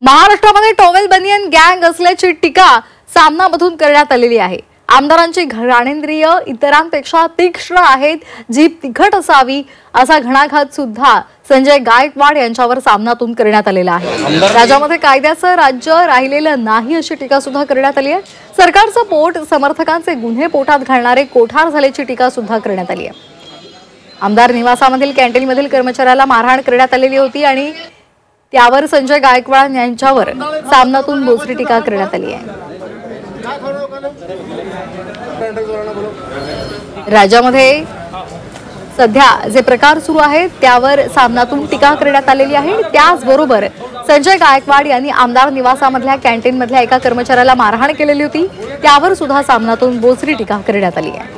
महाराष्ट्रामध्ये टॉवेल बनियन गँग असल्याची टीका सामनामधून करण्यात आलेली आहे। आमदारांची घराणेंद्रिय इतरांपेक्षा तीक्ष्ण आहेत, जीभ तिखट असावी असा घणाघात सुद्धा संजय गायकवाड यांच्यावर सामनातून करण्यात आलेला आहे। राज्यामध्ये कायद्याचं राज्य राहिलेलं नाही अशी टीका सुद्धा करण्यात आली आहे। सरकारचं पोट समर्थकांचे गुन्हे पोटात घालणारे कोठार झाल्याची टीका सुद्धा करण्यात आली आहे। आमदार निवासामधील कॅन्टीनमधील कर्मचाऱ्याला मारहाण करण्यात आलेली होती आणि त्यावर संजय गायकवाड यांच्यावर सामनातून बोचरी टीका करण्यात आली आहे। राज्यामध्ये सध्या जे प्रकार सुरू आहेत त्यावर सामनातून टीका करण्यात आलेली आहे। त्याचबरोबर संजय गायकवाड यांनी आमदार निवासामधल्या कॅन्टीनमधल्या एका कर्मचाऱ्याला मारहाण केलेली होती, त्यावर सुद्धा सामनातून बोचरी टीका करण्यात आली आहे।